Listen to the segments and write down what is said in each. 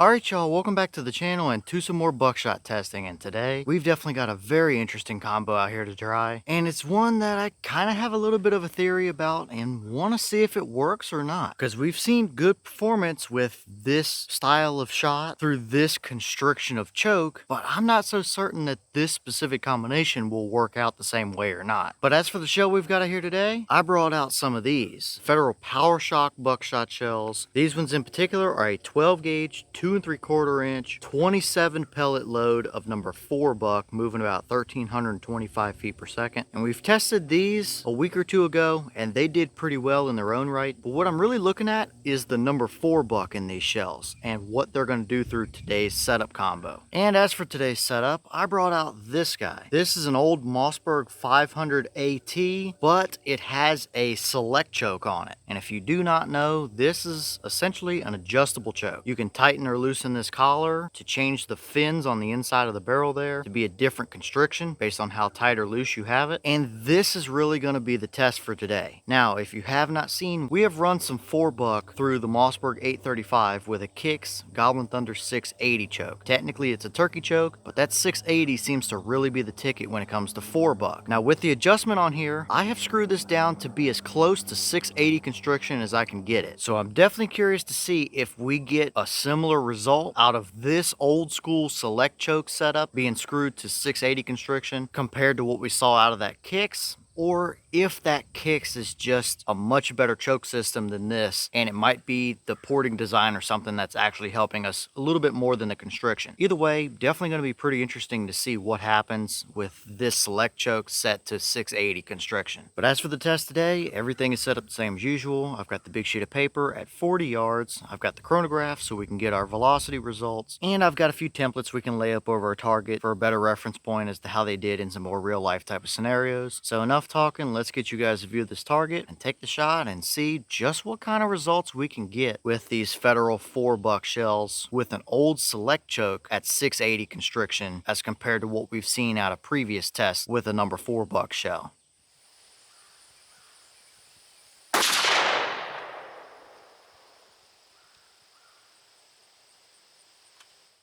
Alright y'all, welcome back to the channel and to some more buckshot testing, and today we've definitely got a very interesting combo out here to try, and it's one that I kind of have a little bit of a theory about and want to see if it works or not, because we've seen good performance with this style of shot through this constriction of choke, but I'm not so certain that this specific combination will work out the same way or not. But as for the shell we've got out here today, I brought out some of these Federal Power-Shok buckshot shells. These ones in particular are a 12 gauge 2 3/4 inch 27 pellet load of number 4 buck, moving about 1,325 feet per second. And we've tested these a week or two ago and they did pretty well in their own right, but what I'm really looking at is the number 4 buck in these shells and what they're going to do through today's setup combo. And as for today's setup, I brought out this guy. This is an old Mossberg 500 AT, but it has a select choke on it, and if you do not know, this is essentially an adjustable choke. You can tighten or loosen this collar to change the fins on the inside of the barrel there to be a different constriction based on how tight or loose you have it. And this is really going to be the test for today. Now, if you have not seen, we have run some 4 buck through the Mossberg 835 with a Kicks Goblin Thunder 680 choke. Technically it's a turkey choke, but that 680 seems to really be the ticket when it comes to 4 buck. Now with the adjustment on here, I have screwed this down to be as close to 680 constriction as I can get it. So I'm definitely curious to see if we get a similar result out of this old school select choke setup being screwed to 680 constriction compared to what we saw out of that Kicks, or if that Kicks is just a much better choke system than this, and it might be the porting design or something that's actually helping us a little bit more than the constriction. Either way, definitely going to be pretty interesting to see what happens with this select choke set to 680 constriction. But as for the test today, everything is set up the same as usual. I've got the big sheet of paper at 40 yards. I've got the chronograph so we can get our velocity results, and I've got a few templates we can lay up over our target for a better reference point as to how they did in some more real life type of scenarios. So enough talking, let's get you guys a view of this target and take the shot and see just what kind of results we can get with these Federal 4 buck shells with an old select choke at 680 constriction as compared to what we've seen out of previous tests with a number 4 buck shell.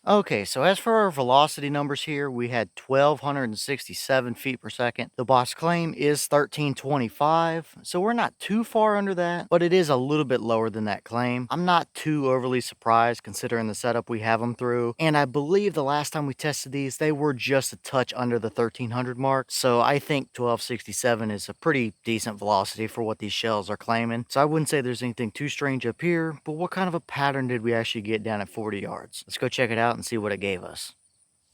Okay, so as for our velocity numbers here, we had 1,267 feet per second. The boss claim is 1,325, so we're not too far under that, but it is a little bit lower than that claim. I'm not too overly surprised considering the setup we have them through, and I believe the last time we tested these, they were just a touch under the 1,300 mark, so I think 1,267 is a pretty decent velocity for what these shells are claiming. So I wouldn't say there's anything too strange up here, but what kind of a pattern did we actually get down at 40 yards? Let's go check it out and see what it gave us.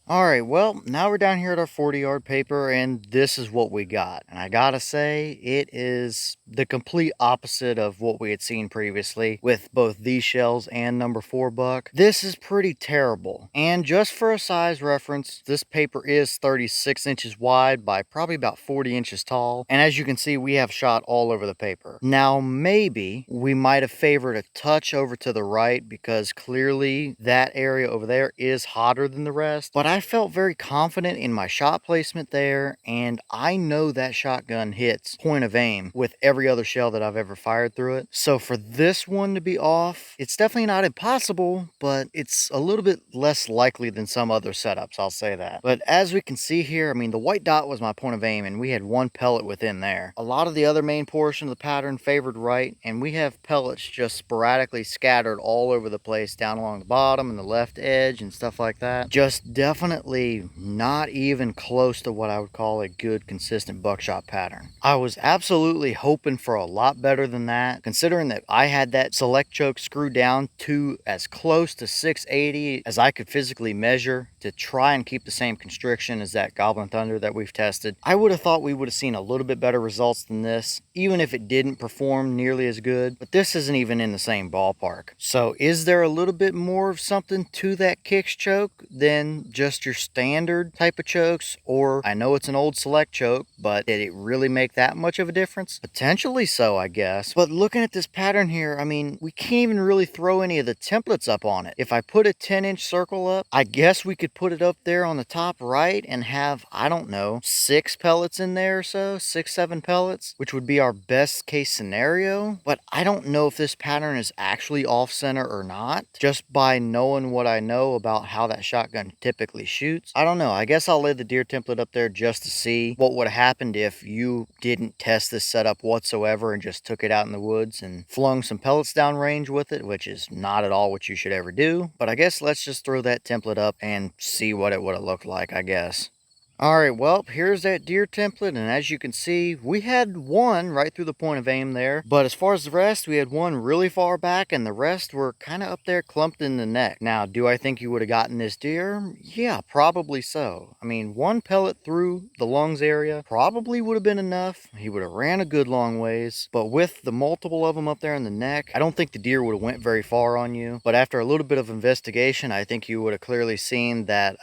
All right, well, now we're down here at our 40-yard paper, and this is what we got. And I gotta say, it is the complete opposite of what we had seen previously with both these shells and number 4 buck. This is pretty terrible. And just for a size reference, this paper is 36 inches wide by probably about 40 inches tall. And as you can see, we have shot all over the paper. Now, maybe we might have favored a touch over to the right because clearly that area over there is hotter than the rest. But I felt very confident in my shot placement there, and I know that shotgun hits point of aim with every other shell that I've ever fired through it. So for this one to be off, it's definitely not impossible, but it's a little bit less likely than some other setups, I'll say that. But as we can see here, I mean, the white dot was my point of aim, and we had 1 pellet within there. A lot of the other main portion of the pattern favored right, and we have pellets just sporadically scattered all over the place down along the bottom and the left edge and stuff like that. Just definitely not even close to what I would call a good consistent buckshot pattern. I was absolutely hoping for a lot better than that, considering that I had that select choke screwed down to as close to 680 as I could physically measure to try and keep the same constriction as that Goblin Thunder that we've tested. I would have thought we would have seen a little bit better results than this, even if it didn't perform nearly as good, but this isn't even in the same ballpark. So is there a little bit more of something to that Kicks choke than just just your standard type of chokes, or I know it's an old Select choke, but did it really make that much of a difference? Potentially so, I guess. But looking at this pattern here, I mean, we can't even really throw any of the templates up on it. If I put a 10-inch circle up, I guess we could put it up there on the top right and have, I don't know, 6 pellets in there or so, 6-7 pellets, which would be our best case scenario. But I don't know if this pattern is actually off center or not, just by knowing what I know about how that shotgun typically shoots. I don't know. I guess I'll lay the deer template up there just to see what would have happened if you didn't test this setup whatsoever and just took it out in the woods and flung some pellets down range with it, which is not at all what you should ever do. But I guess let's just throw that template up and see what it would have looked like, I guess. Alright, well, here's that deer template, and as you can see, we had one right through the point of aim there, but as far as the rest, we had one really far back, and the rest were kind of up there clumped in the neck. Now, do I think you would have gotten this deer? Yeah, probably so. I mean, one pellet through the lungs area probably would have been enough. He would have ran a good long ways, but with the multiple of them up there in the neck, I don't think the deer would have went very far on you, but after a little bit of investigation, I think you would have clearly seen that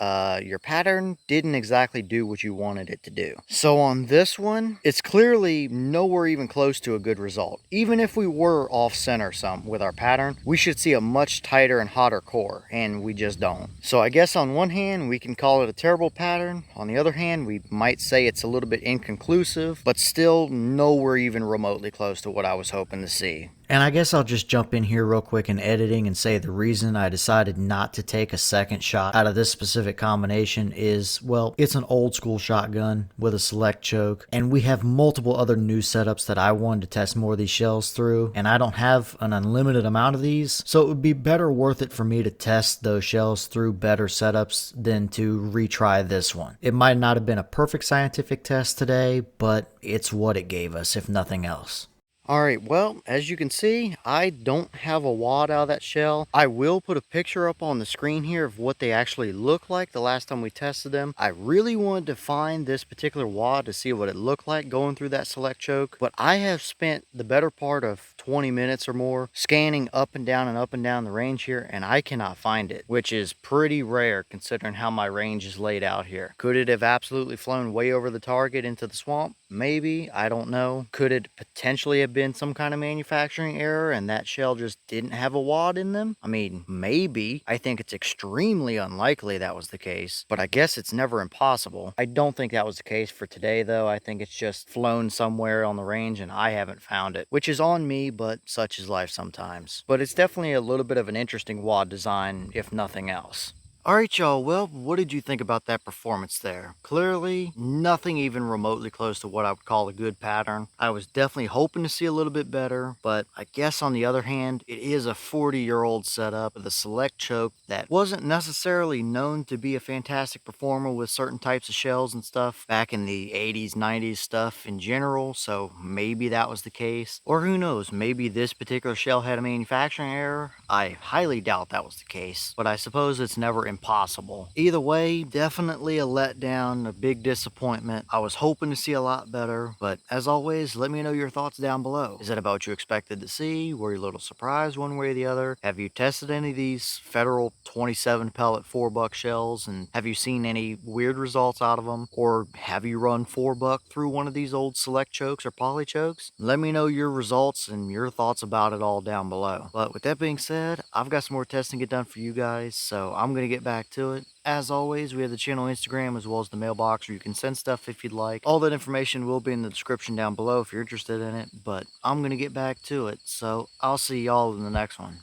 your pattern didn't exactly do what you wanted it to do. So on this one, it's clearly nowhere even close to a good result. Even if we were off center some with our pattern, we should see a much tighter and hotter core, and we just don't. So I guess on one hand, we can call it a terrible pattern. On the other hand, we might say it's a little bit inconclusive, but still nowhere even remotely close to what I was hoping to see. And I guess I'll just jump in here real quick in editing and say the reason I decided not to take a second shot out of this specific combination is, well, it's an old school shotgun with a Select choke, and we have multiple other new setups that I wanted to test more of these shells through, and I don't have an unlimited amount of these, so it would be better worth it for me to test those shells through better setups than to retry this one. It might not have been a perfect scientific test today, but it's what it gave us, if nothing else. Alright, well, as you can see, I don't have a wad out of that shell. I will put a picture up on the screen here of what they actually look like the last time we tested them. I really wanted to find this particular wad to see what it looked like going through that Select choke, but I have spent the better part of 20 minutes or more scanning up and down the range here, and I cannot find it, which is pretty rare considering how my range is laid out here. Could it have absolutely flown way over the target into the swamp? Maybe, I don't know. Could it potentially have been some kind of manufacturing error and that shell just didn't have a wad in them? I mean, maybe. I think it's extremely unlikely that was the case, but I guess it's never impossible. I don't think that was the case for today though. I think it's just flown somewhere on the range and I haven't found it, which is on me, but such is life sometimes. But it's definitely a little bit of an interesting wad design, if nothing else. Alright y'all, well, what did you think about that performance there? Clearly, nothing even remotely close to what I would call a good pattern. I was definitely hoping to see a little bit better, but I guess on the other hand, it is a 40-year-old setup with a Select choke that wasn't necessarily known to be a fantastic performer with certain types of shells and stuff back in the 80s, 90s stuff in general, so maybe that was the case. Or who knows, maybe this particular shell had a manufacturing error. I highly doubt that was the case, but I suppose it's never impossible. Either way, definitely a letdown, a big disappointment. I was hoping to see a lot better, but as always, let me know your thoughts down below. Is that about what you expected to see? Were you a little surprised one way or the other? Have you tested any of these Federal 27 pellet $4 shells, and have you seen any weird results out of them? Or have you run $4 through one of these old Select chokes or poly chokes? Let me know your results and your thoughts about it all down below. But with that being said, I've got some more testing to get done for you guys, so I'm gonna get back to it. As always, we have the channel Instagram as well as the mailbox where you can send stuff if you'd like. All that information will be in the description down below if you're interested in it, but I'm going to get back to it, so I'll see y'all in the next one.